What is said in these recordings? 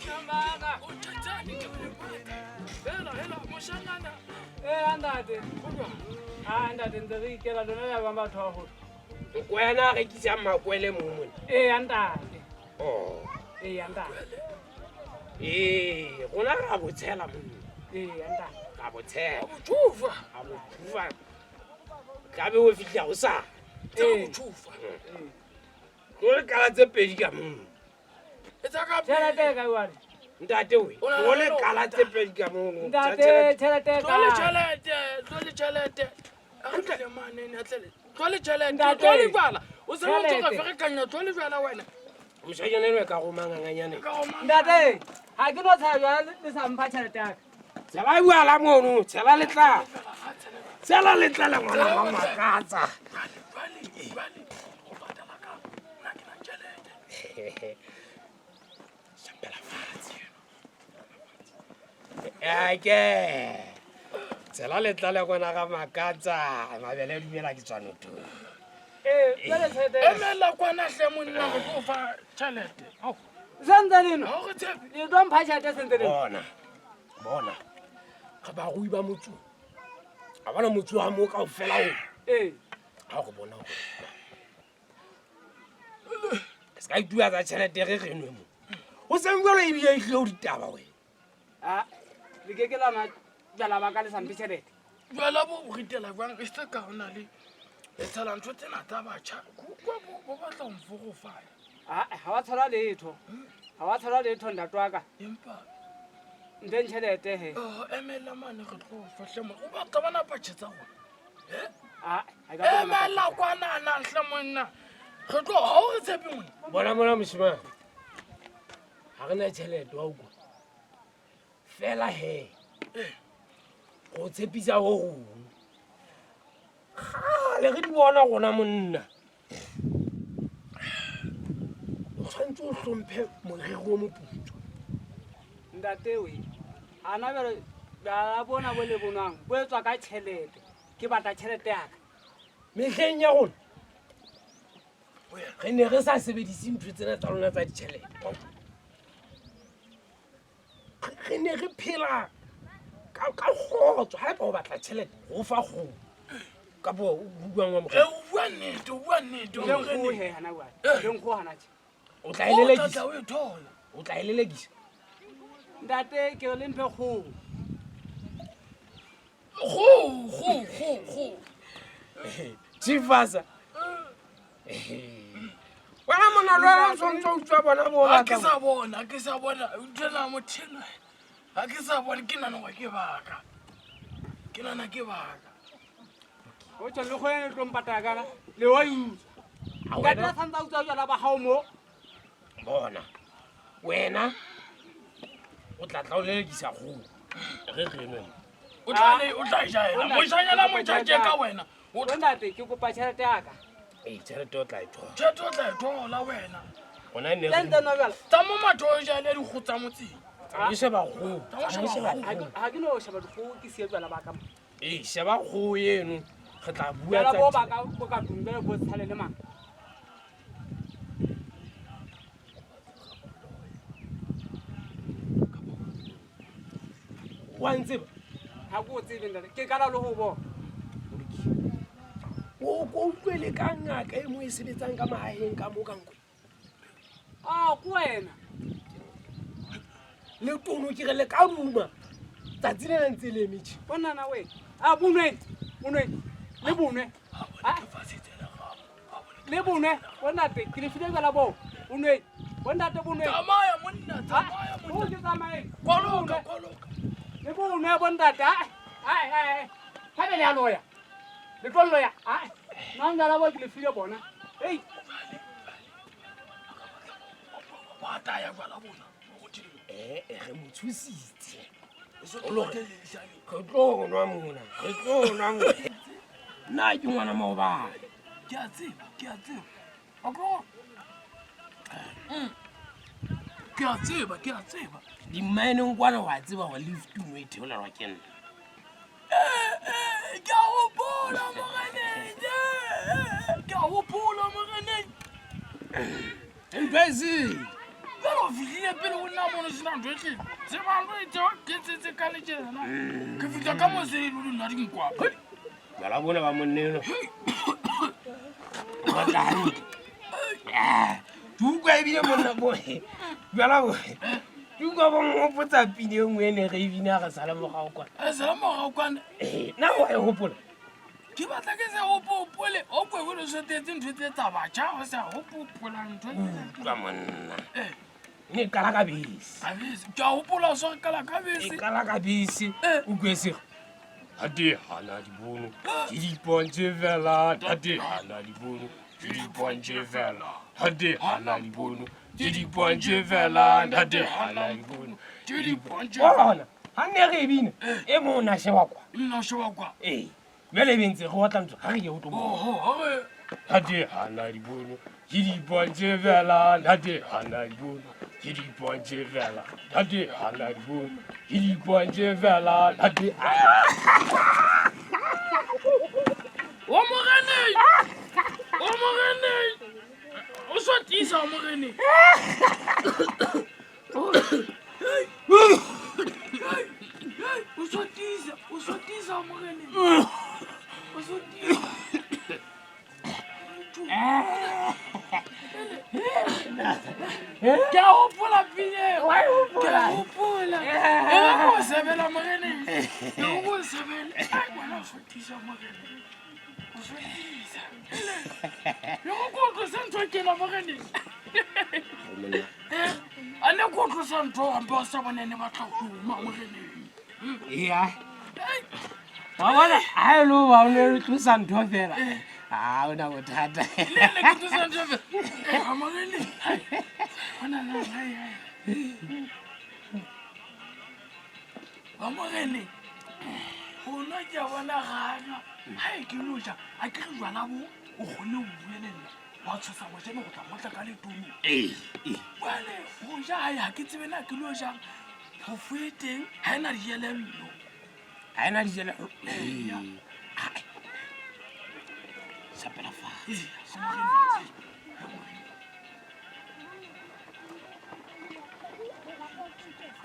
Namanga. Hela moshanyana. Andate. Andate ndiri ke la lona ya bamba thogo. Wena re kitsa makwele mo mona. Andate. Oh. Andate. Gona ra botshela mo. Andate. Ka botshela. Ujuva. Abujuva. Ka be o fitla o sa. Ujuva. Go ka tse pedi ka mo. Etsa ka Tšhelete ka wale. Ntate we. Go le kala tse pedi ka mo. Ntate tšhelete ka. Tole chelete. Atle manene atle. Tole chelete. Tole bala. O se mo tsoga ferekanya tole bala wena. Moshanyana le ka go manganganyane. Ntate, ha ke no tsaya le sa mpha tšhelete ya ka. Tsela bua la mono, tsela letla. Tsela letla la ngwana wa makatsa. Vale. O patala ka. Nna ke na chelete. Sambela fatshe. Ake. Tsela letla le ngwana ga makatsa, mabele dumela ke tswana to. Jwale tšhelete. Emela kwana hle monna go tlo fa chelete. Au. Santsane Ha go tshepe. le tlo mpha tšhelete santsane. Bona. Ga ba go iba motsu. A bona motsu wa mo ka o fela o. Ha go bona go. Ska itua tsa tšhelete re renwe mo. O se ngwelo e bile ile o ditaba we. Le ke lana jala ba ka le sampe tšhelete. Jwala bo ritela bang e se ka hona le tsala ntho tsena tsa batjha go batla mfo go faya. Ha wa tshwara letho. Ha wa tshwara letho ndatwa ka. Empa Nteng tšhelete he. Emela mane re tlo fahle mo. O ba ka bana patše tsa gona. Ha ka bona. Emela kwana na hle monna. Re tlo ha o re tshepe monna. Bona moshimane. Ha re na tšhelete wa utlwa. Fela he. Go tshepisa ho rona. Le re di bona gona monna. O tshwantse o hlomphe morero o moputso. Ntate we. Ana ba bona bo le bonang. Bo etswa ka tšhelete. Ke batla tšhelete ya ka. Mehleng ya rona. Re ne re sa sebedise ntho tsena tsa rona tsa ditšhelete. Re ne re phela ka kgotso ha ba o batla tšhelete go fa go ka bo o buang wa mo. O bua nnete. Le nkgo he hana wa. Le nkgo hana tše. O tla elelegisa. O thola. O tla elelegisa. Ntate ke le mphe kgo. Go. Chifasa. Wena mona lo sontso o tswa bona mo ba Ke sa bona. O tsena mothelo. Ha ke sa bona ke nana wa ke baka. O tswa le kgone le tlo mpata ka le wa yu. Ka tla santsa o tswa jala ba hao mo. Bona. Wena o tla o lelegisa go. Re renwe. O tla jaela. Moshanyana mochache ka wena. O ntate ke kopa tšhelete ya ka. Tšhelete o tla e thola. Tšhelete o tla e thola wena. Gona ne Le ntse no bjala. Tsa mo matho o jale di gotsa motseng. e sheba go. Ha ke no sheba go ke se jala ba ka. Sheba go eno. Re tla bua Jala bo ba ka bo ka dumbe bo tshale le mang. wa ntseba. Ha go tsebe ntate ke kana le ho bo. O go utlwele ka ngaka e mo e sebetsang ka mahaheng ka mo ka nkwe. Ko wena. Le tono ke re le ka ruma. Tsatsi le ntse le metsi. Bona na we. Bunwe. Le bunwe. Le bunwe. Bona te ke le file jala bo. Bunwe. Bona te bunwe. Tsamaya monna. O ke tsamaye. Kwaloka. Le bunwe bona te. Ai. Ha be le a loya. Le tlo loya. Nanga la bo ke le file bona. Hey. Ba ta ya bala bona. Re mo thusitse. O lo ke go tlo nwa mona. Re tlo nwa mona. Na ke ngwana mo ba. Ke a tseba. Ako. Ke a tseba. Di mining kwana wa tseba wa lift no e theola wa ke nna. Ke a hopola mogane. Mpesi. Pero fihlile pele o nna mono sena ntho e tleng. Se balo e tsewa ke tsetse ka le tjena. Ke fihla ka mo se le nna dinkwapa. Bala bona ba monneno. Ba tla hantle. Tu kwa e bile monna boy. Bala boy. Tu kwa bo ngopotsa pile e nngwe ne re e bina ga sala mogao kwa. Sala mogao kwana. Na o e hopola. Ke batla ke sa hopole o kwe go le sotetse ntho tse tsa batjha go sa hopola ntho tsa monna. Ne kala ka bisi. Ke a hopola so kala ka bisi. Kala ka bisi o kwese. Hadi hana dibono. Di ponje vela, hadi hana dibono. Di ponje vela. Hadi hana dibono. Di ponje vela, hadi hana dibono. Di ponje. Ona. Hanne re bine. E mo na shewa kwa. Na shewa kwa. Bele bentse go batla ntse ga re o tobo. Oh, hadi hana dibono. Di ponje vela, hadi hana dibono. Di ponje vela. Hadi hana dibono. Di ponje vela, hadi. O Morene. O sotisa o Morene. O sotisa o Morene. O sotisa. Ke a hopola pile. Ke a hopola. E re go sebela Morene. E go sebela. Ai bona o sotisa o Morene. O sotisa. Yo go go sentwa ke la Morene. Ane go go sentwa amba sa bonene ba tla go ma Morene. Ya. Wa bona a lo ba o ne re tlosa ntho fela. Ah ona go thata. Le ke tlosa ntho fela. Morene. Ona na hai. Wa Morene. Ona ke bona gana. Hai ke loja. A ke re jwana bo o gone o buelela. Wa tsosa mo jeno go tla motla ka le tono. Wale go ja ha ke tsebe na ke loja. Go fueteng ha ena dijelello. Ha ena dijelello. Sapela fa.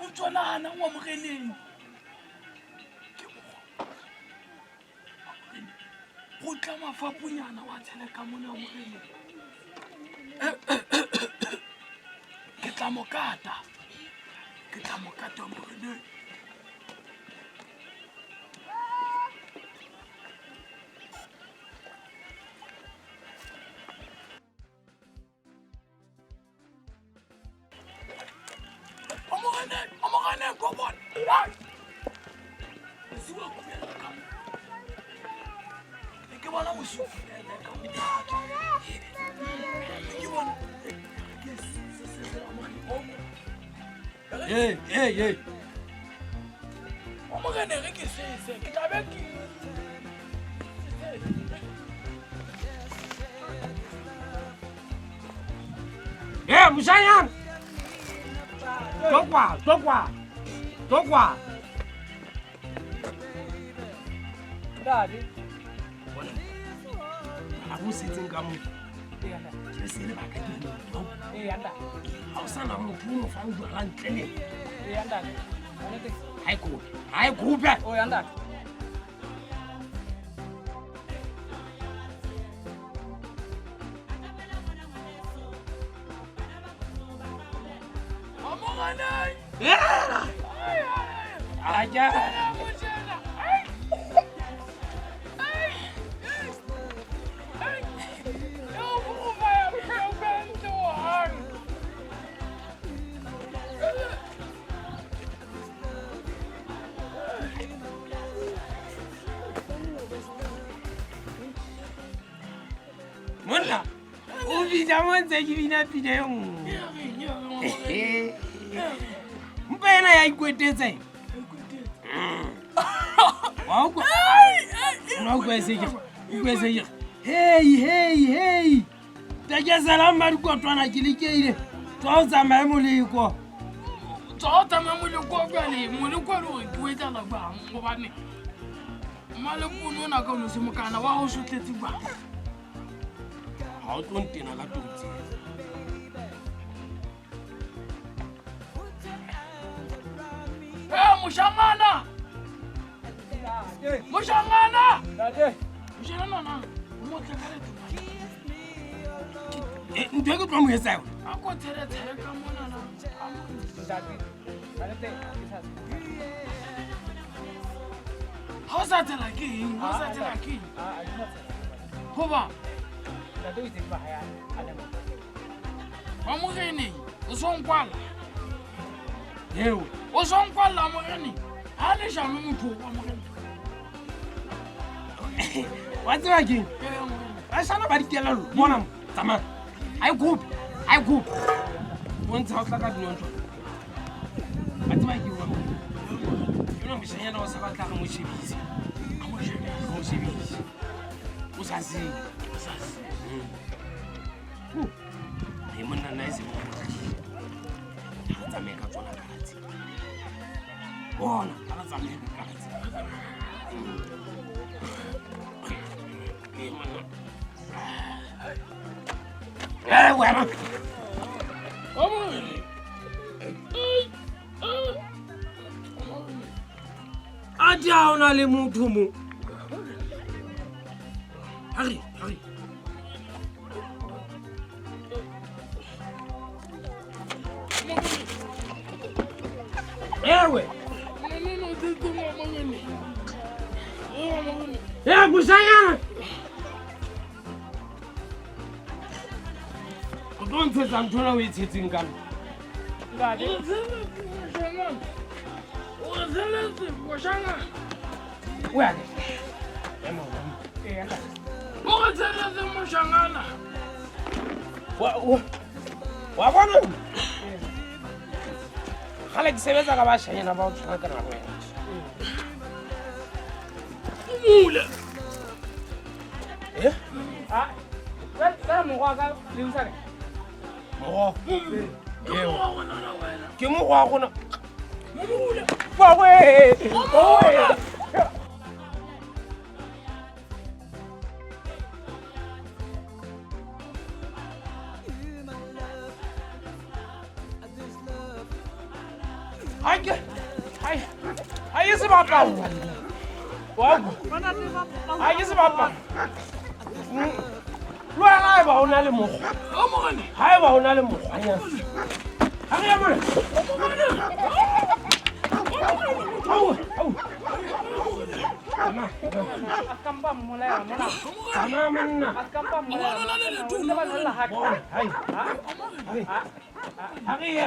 O tswana hana wa Moreneng. Go tla mafapunyana wa tshela ka mona Moreneng. Ke tla mo kata Moreneng. Morene, go on. Right. Si wa go fela ka mo. Ke bona mo su fela ka mo. Ke bona. Hey. Morene re ke se ke tla be ke. Musanyana. Tokwa. Dadi. Bona. A go setseng ka mo. Ke se le ba ka ke mo. Anda. Ha o sana motho mo fa o jwala ntle le. Anda. Anete. Hai kupe. Anda. Aja. Mona. O bina monse ke bina pile e nngwe. Mpena ya ikwetetse. Wow. No kwese. Hey. Take salama dikotwana ke lekeile. Tswa o tsamaye moleko. Tswa o tsamaye moleko bjale moleko le ke wetsa la ba go bane. Malekuno na ka no se mokana wa go sotletse ba. Ha o tlo ntena ka totsi. moshangana moshangana Ntate. moshangana mo tla ka le tuma ntho e ke tlo mo etsa yona a ko tshele ka mona na Ntate. Ntate. ha sa tsela ke eng ha sa tsela ke eng hoba Ntate o itse ke ba haya. wa morene o sonkwala eo o sonkwala morene ha le jalo motho wa morene wa tseba keng ba shana ba dikelelo bona tsamaya ai kope bontsha o tla ka dinontsho ba tseba keng wa yona moshanyana o sa batlaga mo shebise o sa seng e monna nna e se ga tsamaye ka tsona karatsi bona ga ba tsamaye ka karatsi wena a di a ona le motho mo hare ewe moshanyana o tlo ntshetsa nthona o e tshetseng ka wa bona gale ke sebetsa ka bashanyana ba o tshwana ka nako ena mule Ka mokgwa ka linsane. moro ke mokgwa wa gona ha ke se bapala ha ke se bapala le wena ha eba o na le mokgwa ha eba o na le mokgwanyana ha re ya mona Akampa mulai mana? tsamaya monna Akampa mulai. ha re ye